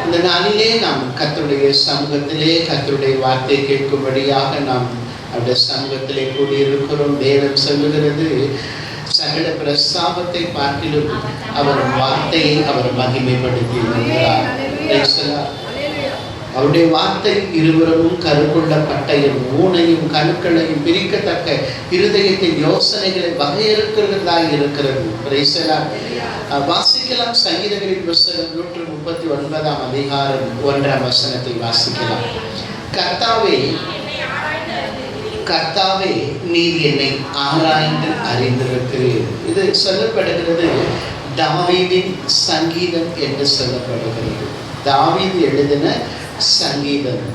இந்த நாளிலே நாம் கர்த்தருடைய சமூகத்திலே கர்த்தருடைய வார்த்தை கேட்கும்படியாக நாம் அவருடைய சமூகத்திலே கூடியிருக்கிறோம். வேதம் சொல்லுகிறது, சகல பிரஸ்தாபத்தை பார்க்கிலும் அவர் வார்த்தையை அவர் மகிமைப்படுத்தி வருகிறார். அவருடைய வார்த்தை இருவரும் கருக்குள்ள பட்டயம் ஊனையும் கணுக்களையும் பிரிக்கத்தக்க இருதயத்தின் யோசனைகளை வகையறுக்கிறதாய் இருக்கிறது. வாசிக்கலாம். சங்கீதங்களின் புஸ்தகம் 139 அதிகாரம் 1 வசனத்தை வாசிக்கலாம். கர்த்தாவே நீர் என்னை ஆராய்ந்து அறிந்திருக்கிறீர். இது சொல்லப்படுகிறது தாவீதின் சங்கீதம் என்று சொல்லப்படுகிறது. தாவீது எழுதின சங்கீதம்.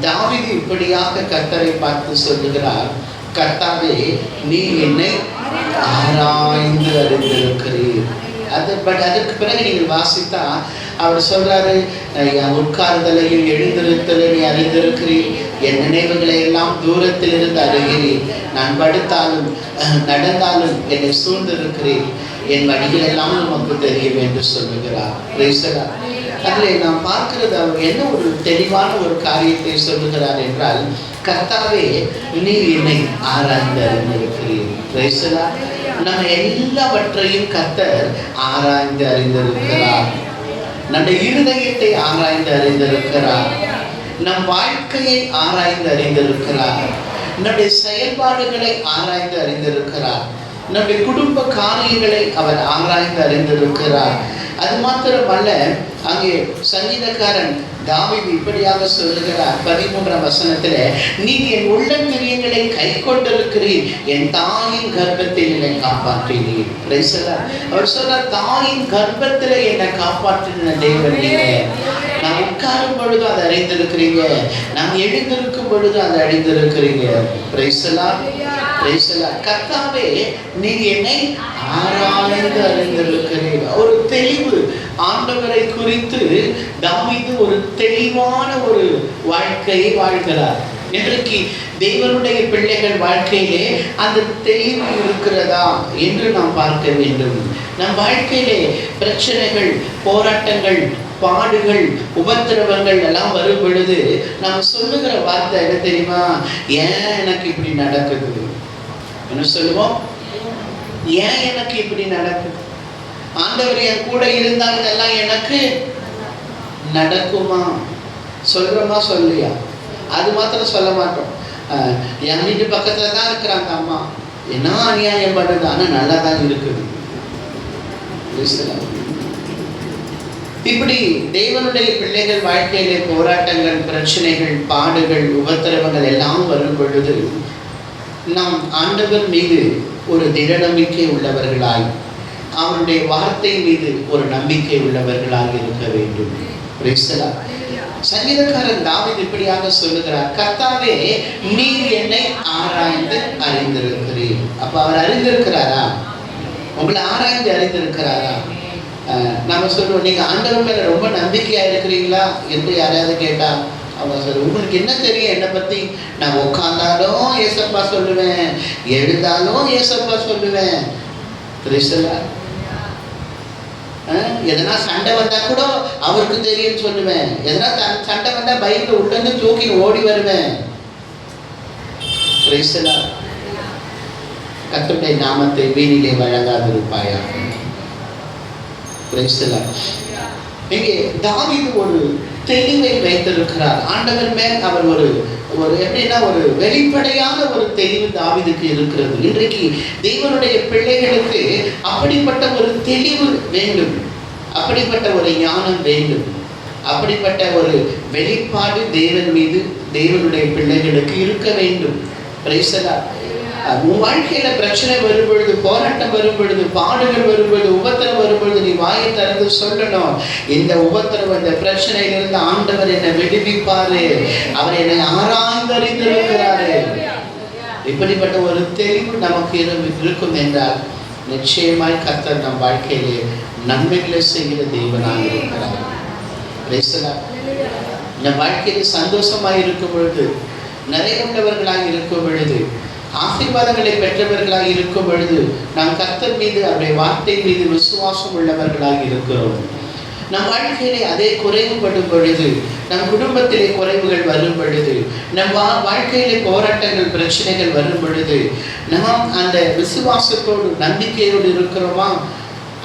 தாவீது இப்படியாக கர்த்தரை பார்த்து சொல்லுகிறார், கர்த்தாவே நீ என்னை ஆராய்ந்து அறிந்திருக்கிறீர். அதுக்கு பிறகு நீங்கள் வாசித்தா அவர் சொல்றாரு, உட்கார்தலையும் எழுந்திருத்தலை நீ அறிந்திருக்கிறீர், என் நினைவுகளை எல்லாம் தூரத்தில் இருந்து அறிகிறீர், நான் படுத்தாலும் நடந்தாலும் என்னை சூழ்ந்திருக்கிறீர், என் வழிகள் எல்லாம் நமக்கு தெரியும் என்று சொல்லுகிறார். அதில் நாம் பார்க்கிறது அவர் என்ன ஒரு தெளிவான ஒரு காரியத்தை சொல்லுகிறார் என்றால், கர்த்தாவே நீ என்னை ஆராய்ந்து அறிந்திருக்கிறீர். நம்ம எல்லாவற்றையும் கர்த்தர் ஆராய்ந்து அறிந்திருக்கிறார். நம்முடைய இருதயத்தை ஆராய்ந்து அறிந்திருக்கிறார். நம் வாழ்க்கையை ஆராய்ந்து அறிந்திருக்கிறார். நம்முடைய செயல்பாடுகளை ஆராய்ந்து அறிந்திருக்கிறார். நம்முடைய குடும்ப காரியங்களை அவர் ஆராய்ந்து அறிந்திருக்கிறார். அது மாத்திரமல்ல, அங்கே சங்கீதக்காரன் தாவீது இப்படியாக சொல்லுகிறார் 13 வசனத்துல, நீ என் உள்ளங்கிரியங்களை கை கொண்டிருக்கிறீர், என் தாயின் கர்ப்பத்தில் என்னை காப்பாற்றினீர். அவர் சொல்றார், தாயின் கர்ப்பத்தில் என்னை காப்பாற்றின தேவன் நீங்க. நான் உட்காரும் பொழுது அதை அறிந்திருக்கிறீங்க, நான் எழுந்திருக்கும் பொழுது அதை அறிந்திருக்கிறீங்க. கர்த்தாவே நீ என்னை ஆராய்ந்து அறிந்திருக்கிறீர். ஒரு தெளிவு ஆண்டவரை குறித்து தாவீது ஒரு தெளிவான ஒரு வாழ்க்கையை வாழ்கிறார். இன்றைக்கு தேவனுடைய பிள்ளைகள் வாழ்க்கையிலே அந்த தெளிவு இருக்கிறதா என்று நாம் பார்க்க வேண்டும். நம் வாழ்க்கையிலே பிரச்சனைகள், போராட்டங்கள், பாடுகள், உபத்திரவங்கள் எல்லாம் வரும் பொழுது நாம் சொல்லுகிற வார்த்தை என்ன தெரியுமா? ஏன் எனக்கு இப்படி நடக்குது? என்ன சொல்லுவோம்? ஏன் எனக்கு இப்படி நடக்குது? ஆண்டவர் என் கூட இருந்தால் இதெல்லாம் எனக்கு நடக்குமா? சொல்றோமா சொல்லியா? அது மாத்திரம் சொல்ல மாட்டோம். என் வீட்டு பக்கத்துல தான் இருக்கிறாங்க அம்மா, என்ன அநியாயம் பண்ணுது, ஆனா நல்லா தான் இருக்குது. இப்படி தேவனுடைய பிள்ளைகள் வாழ்க்கையிலே போராட்டங்கள், பிரச்சனைகள், பாடுகள், உபத்திரவங்கள் எல்லாம் வரும் பொழுது நாம் ஆண்டவர் மீது ஒரு திட நம்பிக்கை உள்ளவர்களாய், அவருடைய வார்த்தை மீது ஒரு நம்பிக்கை உள்ளவர்களாக இருக்க வேண்டும். சங்கீதக்காரன் தாவீது இப்படியாக சொல்லுகிறார், கர்த்தாவே நீர் என்னை ஆராய்ந்து அறிந்திருக்கிறீர். அப்ப அவர் அறிந்திருக்கிறாரா? உங்களை ஆராய்ந்து அறிந்திருக்கிறாரா? நம்ம சொல்லுவோம், நீங்க ஆண்டவர் மேல ரொம்ப நம்பிக்கையா இருக்கிறீங்களா என்று யாராவது கேட்டா அவங்க சொல்லுவோம், உங்களுக்கு என்ன தெரியும் என்னை பத்தி? நான் உட்கார்ந்தாலும் ஏசப்பா சொல்லுவேன், எழுந்தாலும் ஏசப்பா சொல்லுவேன். எதனா சண்டை வந்தா கூட அவருக்கு தெரியும் சொல்லுவேன். எதனா சண்டை வந்தா பைக்ல உள்ள தூக்கி ஓடி வருவேன். கர்த்தருடைய நாமத்தை வீணிலே வழங்காதிருப்பாயா. இங்கே தாவீது ஒரு தெளிவை வைத்திருக்கிறார். ஆண்டவர் மேல் அவர் ஒரு எப்படின்னா ஒரு வெளிப்படையான ஒரு தெளிவு தாவீதுக்கு இருக்கிறது. இன்றைக்கு தேவனுடைய பிள்ளைகளுக்கு அப்படிப்பட்ட ஒரு தெளிவு வேண்டும், அப்படிப்பட்ட ஒரு ஞானம் வேண்டும், அப்படிப்பட்ட ஒரு வெளிப்பாடு தேவன் மீது தேவனுடைய பிள்ளைகளுக்கு இருக்க வேண்டும். உன் வாழ்க்கையில பிரச்சனை வரும் பொழுது, போராட்டம் வரும் பொழுது, பாடுகள் வரும் பொழுது, உபத்திரம் வரும் பொழுது நீ வாயை திறந்து சொல்லணும், இந்த உபத்திரம், இந்த பிரச்சனையிலிருந்து ஆண்டவர் என்னை விடுவிப்பாரு, அவர் என்னை ஆராய்ந்து அறிந்திருக்கிறாரு. இப்படிப்பட்ட ஒரு தெளிவு நமக்கு இருக்கும் என்றால் நிச்சயமாய் கர்த்தர் நம் வாழ்க்கையிலே நன்மைகளை செய்கிற தேவனாக இருக்கிறார். நம் வாழ்க்கையில சந்தோஷமாய் இருக்கும் பொழுது, நிறைய உள்ளவர்களாக இருக்கும் பொழுது, ஆசீர்வாதங்களை பெற்றவர்களாக இருக்கும் பொழுது நாம் கர்த்தர் மீது அவருடைய வார்த்தை மீது விசுவாசம் உள்ளவர்களாக இருக்கிறோம். நம் வாழ்க்கையிலே அதே குறைவுபடும் பொழுது, நம் குடும்பத்திலே குறைவுகள் வரும் பொழுது, நம் வாழ்க்கையிலே போராட்டங்கள் பிரச்சனைகள் வரும் பொழுது நாம் அந்த விசுவாசத்தோடு நம்பிக்கையோடு இருக்கிறோமா?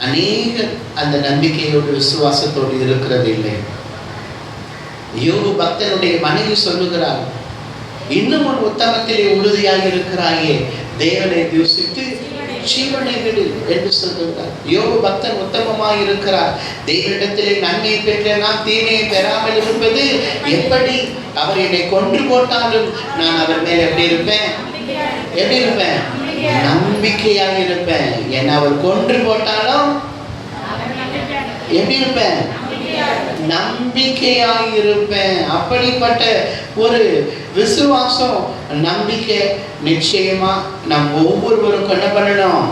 அநேகர் அந்த நம்பிக்கையோடு விசுவாசத்தோடு இருக்கிறது இல்லை. யோபு பக்தனுடைய மனைவி சொல்லுகிறார், இன்னும் ஒரு உத்தமத்திலே உறுதியாக இருக்கிறாயே, தேவனை தூசித்து ஜீவனை விடு என்று சொல்லுகிறார். யோபு பக்தன் உத்தமமாக இருக்கிறார். தேவனிடத்திலே நன்மையை பெற்ற நான் தீமையை பெறாமல் இருப்பது எப்படி? அவர் என்னை கொன்று போட்டாலும் நான் அவர் மேல் எப்படி இருப்பேன்? நம்பிக்கையாக இருப்பேன். என்னை அவர் கொன்று போட்டாலும் எப்படி இருப்பேன்? நம்பிக்கையாக இருப்பேன். அப்படிப்பட்ட ஒரு விசுவாசம், நம்பிக்கை நிச்சயமா நம் ஒவ்வொருவரும் என்ன பண்ணணும்?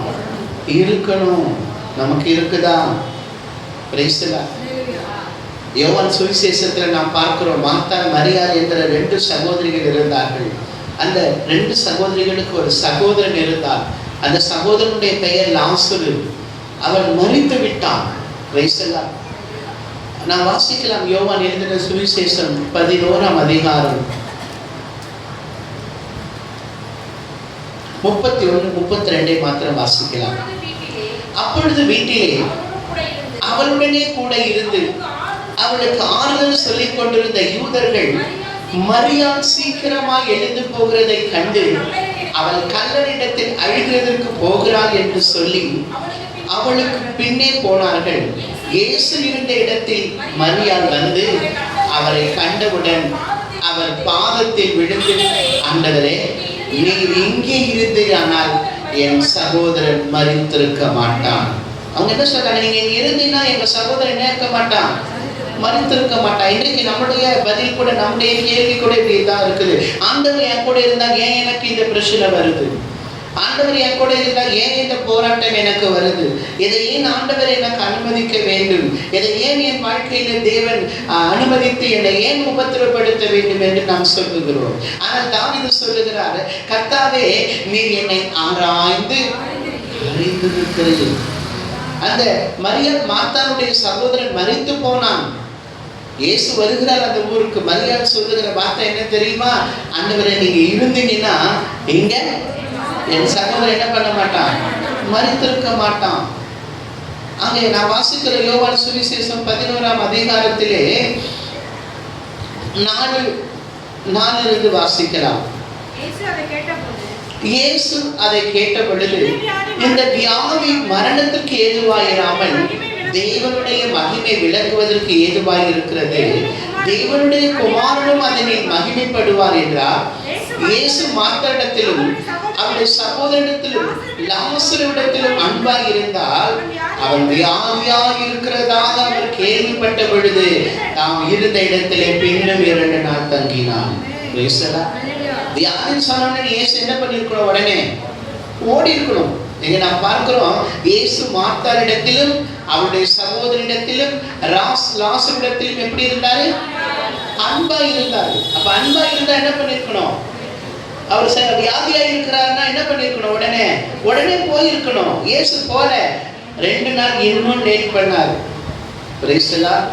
இருக்கணும். நமக்கு இருக்குதா? Praise the Lord. யோவான் சுவிசேஷத்துல நாம் பார்க்கிறோம், மார்த்தா மரியாள் என்ற 2 சகோதரிகள் இருந்தார்கள். அந்த 2 சகோதரிகளுக்கு ஒரு சகோதரன் இருந்தார். அந்த சகோதரனுடைய பெயர் லாசரு. அவன் மரித்து விட்டான். Praise the Lord. நாம் வாசிக்கலாம், யோவான் எழுதின சுவிசேஷம் 11ஆம் அதிகாரம் 31, 32 மாத்திரம் வாசிக்கலாம். அப்பொழுது வீட்டிலே அவளுடனே கூட இருந்து அவளுக்கு ஆறுதல் சொல்லிக் கொண்டிருந்த யூதர்கள் மரியாள் சீக்கிரமாக எழுந்து போகிறதை கண்டு அவள் கல்லறிடத்தில் அழுகிறதற்கு போகிறாள் என்று சொல்லி அவளுக்கு பின்னே போனார்கள். இயேசு இருந்த இடத்தில் மரியாள் வந்து அவரை கண்டவுடன் அவர் பாதத்தில் விழுந்து, ஆண்டவரே, நீர் இங்கே இருந்தீரானால் என் சகோதரன் மரித்திருக்க மாட்டான். அவங்க என்ன சொல்றாங்க? நீங்க இங்க இருந்தீங்கன்னா எங்க சகோதரன் என்ன இருக்க மாட்டான்? மரித்திருக்க மாட்டான். இன்றைக்கு நம்முடைய பதில் கூட, நம்முடைய கேள்வி கூட இப்படி தான் இருக்குது. ஆண்டவர் என் கூட இருந்தா ஏன் எனக்கு இந்த பிரச்சனை வருது? ஆண்டவர் என் கூட இருந்தால் ஏன் இந்த போராட்டம் எனக்கு வருது? இதை ஏன் ஆண்டவர் எனக்கு அனுமதிக்க வேண்டும்? இதை ஏன் என் வாழ்க்கையில தேவன் அனுமதித்து என்னை ஏன் உபத்திரப்படுத்த வேண்டும் என்று நாம் சொல்லுகிறோம். ஆனால் தாவீது சொல்லுகிறார், கர்த்தாவே, நீர் என்னை ஆராய்ந்து அறிந்திருக்கிறீர். அந்த மரியாள், மார்த்தாளுடைய சகோதரன் மரித்து போனான். இயேசு வருகிறார் அந்த ஊருக்கு. மரியாள் சொல்லுகிற வார்த்தை என்ன தெரியுமா? ஆண்டவரே, நீங்க இருந்தீங்கன்னா இங்க என் சகோதரன் என்ன பண்ண மாட்டான்? மரித்திருக்க மாட்டான். அங்கே நான் வாசிக்கிற யோவான் சுவிசேஷம் 11ஆம் அதிகாரத்திலே 4 வாசிக்கலாம். இயேசு அதை கேட்ட பொழுது, இந்த வியாதி மரணத்திற்கு ஏதுவாயிராமல் தேவனுடைய மகிமை விளங்குவதற்கு ஏதுவாய் இருக்கிறது. தேவனுடைய குமாரனும் அதனை மகிமைப்படுவார் என்றார். இயேசு மார்த்தாளிடத்திலும் அவருடைய சகோதரனிடத்திலும் லாசருவிடத்திலும் அன்பாய் இருந்தால் அவன் வியாதியாய் இருக்கிறதாக அவர் கேள்விப்பட்ட பொழுது தாம் இருந்த இடத்திலே பின்னும் 2 நாள் தங்கினான். வியாதி சொன்ன இயேசு என்ன பண்ணிருக்கணும்? உடனே ஓடி இருக்கணும். இங்க நாம் பார்க்கிறோம், இயேசு மார்த்தாளிடத்திலும் அவருடைய சகோதரனிடத்திலும் லாசருவிடத்திலும் எப்படி இருந்தாரு? அன்பாய் இருந்தாரு. அப்ப அன்பாய் இருந்தா என்ன பண்ணிருக்கணும்? அவர் வியாதியா இருக்கிறாருன்னா என்ன பண்ணிருக்கணும்? உடனே போயிருக்கணும். இயேசு போல 2 நாள் இன்னும் லேட் பண்ணாரு. Praise the Lord,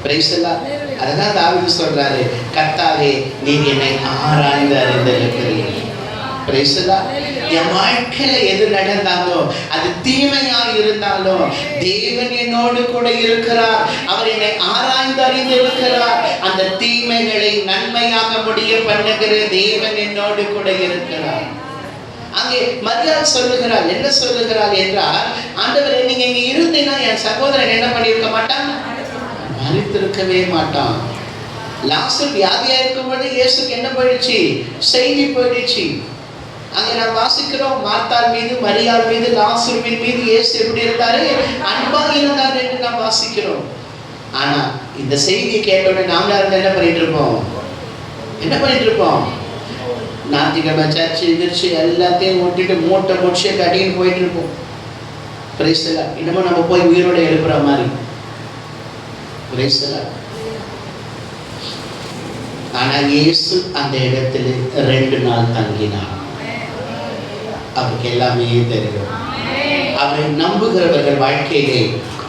praise the Lord. அதான் தாவீது சொல்றாரு, கர்த்தாவே, நீர் என்னை ஆராய்ந்து அறிந்திருக்கிறீர். Praise the Lord. என் வாழ்க்கையில எது நடந்தாலும், அது தீமையாக இருந்தாலும், தேவன் என்னோடு கூட இருக்கிறார். அவர் என்னை ஆராய்ந்து அறிந்து இருக்கிறார். அந்த தீமைகளை நன்மையாக முடிய பண்ணுகிற தேவன் என்னோடு கூட இருக்கிறார். அங்கே மரியாள் சொல்லுகிறாள், என்ன சொல்லுகிறாள் என்றால், ஆண்டவரே, நீங்க இங்க இருந்தீங்கன்னா என் சகோதரன் என்ன பண்ணியிருக்க மாட்டான்? மரித்திருக்கவே மாட்டான். லாசரு வியாதியா இருக்கும்போது இயேசுக்கு என்ன போயிடுச்சு? செய்தி போயிடுச்சு. அங்கே நாம் வாசிக்கிறோம், மார்த்தாள் மீது, மரியாள் மீது, லாசருவின் மீது இயேசு எப்படி இருந்தாரு? அன்பாக இருந்தார் என்று நாம் வாசிக்கிறோம். ஆனா இந்த செய்தியை கேட்டவுடனே நாமளா இருந்தா என்ன பண்ணிட்டு இருப்போம்? ஞாயிற்றுக்கிழமை சர்ச்சு எதிர்ச்சி எல்லாத்தையும் விட்டுட்டு மூட்டை முடிச்சு கட்டின்னு போயிட்டு இருப்போம். Praise the Lord. இன்னமும் நம்ம போய் உயிரோட எழுப்புற மாதிரி. Praise the Lord. ஆனா இயேசு அந்த இடத்துல 2 நாள் தங்கினார். அவருக்கு எல்லாமே தெரியும். அவரை நம்புகிறவர்கள் வாழ்க்கையிலே,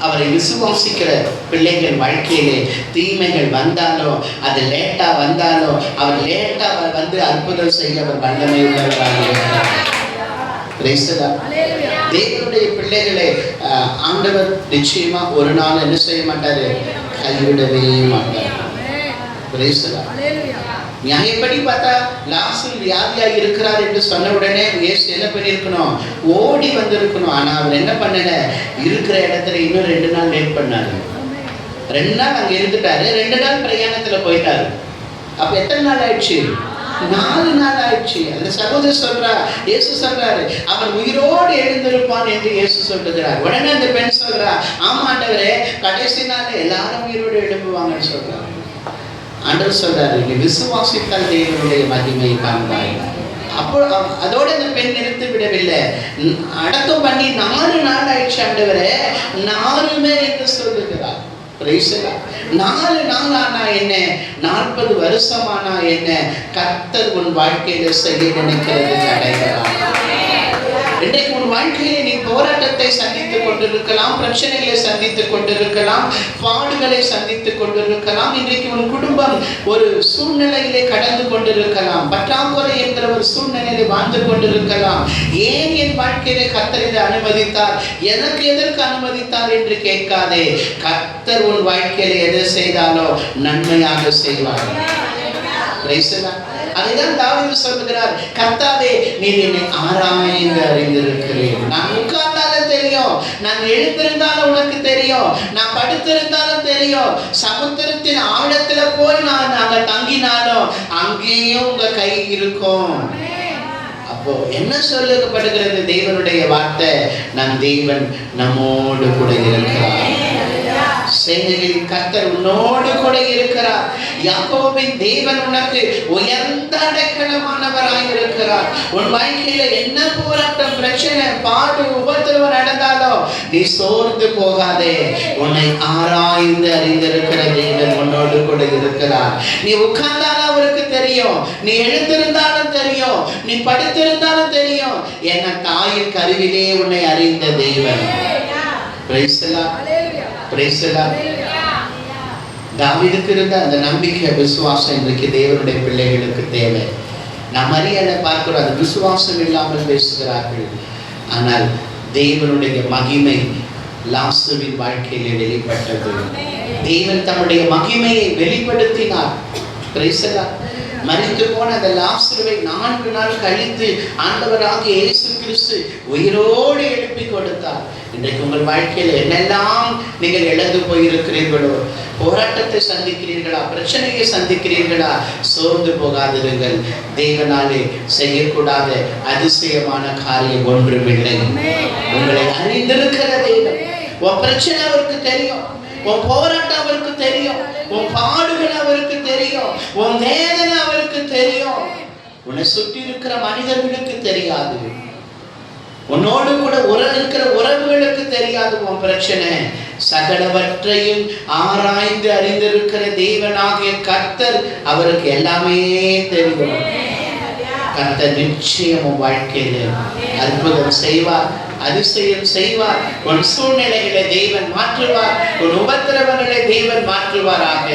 அவரை விசுவாசிக்கிற பிள்ளைகள் வாழ்க்கையிலே தீமைகள் வந்தாலும், அது லேட்டா வந்தாலும், அவர் லேட்டா வந்து அற்புதம் செய்ய அவர் வல்லமை உள்ளவராக இருக்கிறார். தேவனுடைய பிள்ளைகளை ஆண்டவர் நிச்சயமா ஒரு நாள் என்ன செய்ய மாட்டாரு, கைவிடவே மாட்டார். நியாயப்படி பார்த்தா லாசரு வியாதியாக இருக்கிறார் என்று சொன்ன உடனே இயேசு என்ன பண்ணியிருக்கணும், ஓடி வந்திருக்கணும். ஆனா அவர் என்ன பண்ணல, இருக்கிற இடத்துல இன்னும் 2 நாள் லேட் பண்ணாரு. 2 நாள் அங்க இருந்துட்டாரு, 2 நாள் பிரயாணத்துல போயிட்டாரு. அப்ப எத்தனை நாள் ஆயிடுச்சு, 4 நாள் ஆயிடுச்சு. அந்த சகோதரர் சொல்றா, இயேசு சொல்றாரு அவன் உயிரோடு எழுந்திருப்பான் என்று இயேசு சொல்லுகிறார். உடனே அந்த பெண் சொல்றா, ஆமா ஆண்டவரே, கடைசி நாள் எல்லாரும் உயிரோடு எழும்புவாங்கன்னு சொல்றாரு. ஆண்டவர் சொல்றாரு, நீ விசுவாசித்தால் தேவனுடைய மகிமையை காண்பாய். அப்போ அதோட இந்த பெண் நிறுத்தி விடவில்லை, அடக்கம் பண்ணி 4 நாள் ஆயிடுச்சு ஆண்டவரே, 4மே என்று சொல்லுகிறார். 4 நாள் ஆனா என்ன, 40 வருஷம் ஆனா என்ன, கர்த்தர் உன் வாழ்க்கையில செய்ய நினைக்கிறது அடையலாம். இன்றைக்கு உன் வாழ்க்கையிலே நீ போராட்டத்தை சந்தித்துக் கொண்டிருக்கலாம், பிரச்சனைகளை சந்தித்துக் கொண்டிருக்கலாம், பாடுகளை சந்தித்துக் கொண்டிருக்கலாம். இன்றைக்கு உன் குடும்பம் ஒரு சூழ்நிலையிலே கடந்து கொண்டிருக்கலாம், பற்றாக்குறை என்கிற ஒரு சூழ்நிலையிலே வாழ்ந்து கொண்டிருக்கலாம். ஏன் என் வாழ்க்கையிலே கர்த்தர் இதை அனுமதித்தார், எனக்கு எதற்கு அனுமதித்தார் என்று கேட்காதே. கர்த்தர் உன் வாழ்க்கையிலே எதை செய்தாலோ நன்மையாக செய்வார். அதைதான் தாவீது சொல்லுகிறார், கர்த்தாவே நீர் என்னை ஆராய்ந்து அறிந்திருக்கிறீர். நான் உட்கார்ந்தாலும் தெரியும், நான் எழுந்திருந்தாலும் உனக்கு தெரியும், நான் படுத்திருந்தாலும் தெரியும், சமுத்திரத்தின் ஆழத்துல போய் நான் அங்க தங்கினாலும் அங்கேயும் உங்க கை இருக்கும். அப்போ என்ன சொல்லப்படுகிறது, தேவனுடைய வார்த்தை, நம் தேவன் நம்மோடு கூட இருக்கிறார். சேனைகளின் கர்த்தர் உன்னோடு கூட இருக்கிறார். யாக்கோபின் தேவன் உனக்கு உயர்ந்த அடைக்கலமானவராய் இருக்கிறார். உன் வாழ்க்கையில என்ன போராட்டம், பிரச்சனை, பாடு, உபத்திரவம் நடந்தாலும் நீ சோர்ந்து போகாதே. உன்னை ஆராய்ந்து அறிந்திருக்கிற தேவன் உன்னோடு கூட இருக்கிறார். நீ உட்கார்ந்தாலும் அவருக்கு தெரியும், நீ எழுந்திருந்தாலும் தெரியும், நீ படுத்திருந்தாலும் தெரியும். என தாயின் கருவிலே உன்னை அறிந்த தேவன். தாவீதுக்கு இருந்த அந்த நம்பிக்கை, விசுவாசம் இன்றைக்கு தேவனுடைய பிள்ளைகளுக்கு தேவை. நாம் மரியாதை பார்க்கிறோம், அது விசுவாசம் இல்லாமல் பேசுகிறார்கள். ஆனால் தேவனுடைய மகிமை லாசருவின் வாழ்க்கையிலே வெளிப்பட்டது. தேவன் தம்முடைய மகிமையை வெளிப்படுத்தினார். மரித்து போன அந்த லாசருவை 4 நாள் கழித்து ஆண்டவராகிய இயேசு கிறிஸ்து உயிரோடு எழுப்பி கொடுத்தார். இன்றைக்கு உங்கள் வாழ்க்கையில் என்னெல்லாம் நீங்கள் இழந்து போயிருக்கிறீர்களோ, போராட்டத்தை சந்திக்கிறீர்களா, பிரச்சனையை சந்திக்கிறீர்களா, சோர்ந்து போகாதிருங்கள். தேவனாலே செய்யக்கூடாத அதிசயமான காரியம் ஒன்றுமில்லை. உங்களை அறிந்திருக்கிற தேவன். உன் பிரச்சனை அவருக்கு தெரியும், உன் போராட்டம் அவருக்கு தெரியும், உன் பாடுகள் அவருக்கு தெரியும், உன் வேதனை அவருக்கு தெரியும். உன்னை சுற்றி இருக்கிற மனிதர்களுக்கு தெரியாது, உன்னோடு கூட இருக்கிற உறவுகளுக்கு தெரியாது உன் பிரச்சனை. சகலவற்றையும் ஆராய்ந்து அறிந்திருக்கிற தேவனாகிய கர்த்தர், அவருக்கு எல்லாமே தெரியும். கர்த்தர் நிச்சயம் உன் வாழ்க்கையில அற்புதம் செய்வார், அதிசயம் செய்வார். உன் சூழ்நிலைகளை தேவன் மாற்றுவார், உன் உபத்திரவங்களை தேவன் மாற்றுவாராக.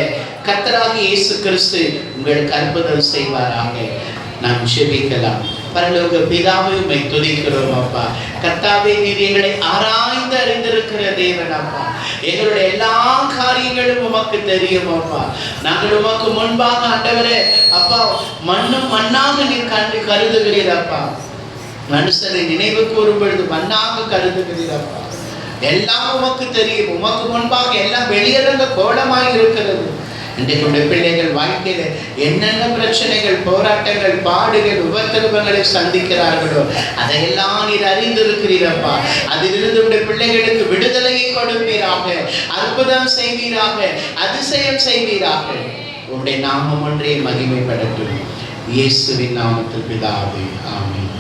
கர்த்தராகிய இயேசு கிறிஸ்து உங்களுக்கு அற்புதம் செய்வாராக. நாம் ஜெபிக்கலாம். பரலோக பிதாவே, உம்மை துதிக்கிறோம் அப்பா. கர்த்தாவே, நீர் எங்களை ஆராய்ந்து அறிந்திருக்கிற தேவன் அப்பா. எங்களுடைய எல்லா காரியங்களும் உமக்கு தெரியும் அப்பா. நாங்கள் உமக்கு முன்பாக ஆண்டவரே அப்பா, மண்ணும் மண்ணாக நீர் கருதுகிறீர் அப்பா. மனுஷனை நினைவு கூறும் பொழுது மண்ணாக கருதுகிறீர் அப்பா. எல்லாம் உமக்கு தெரியும், உமக்கு முன்பாக எல்லாம் வெளியிறந்த கோலமாய் இருக்கிறது. இன்றைக்கு பிள்ளைகள் வாழ்க்கையில என்னென்ன பிரச்சனைகள், போராட்டங்கள், பாடுகள், உபத்திரவங்களை சந்திக்கிறார்களோ அதையெல்லாம் நீர் அறிந்திருக்கிறீரப்பா. அதிலிருந்து உடைய பிள்ளைகளுக்கு விடுதலையை கொடுப்பீராக, அற்புதம் செய்வீராக, அதிசயம் செய்வீராக. உடைய நாமம் ஒன்றே மகிமைப்படட்டும். இயேசுவின் நாமத்தில் பிதாவே, ஆமென்.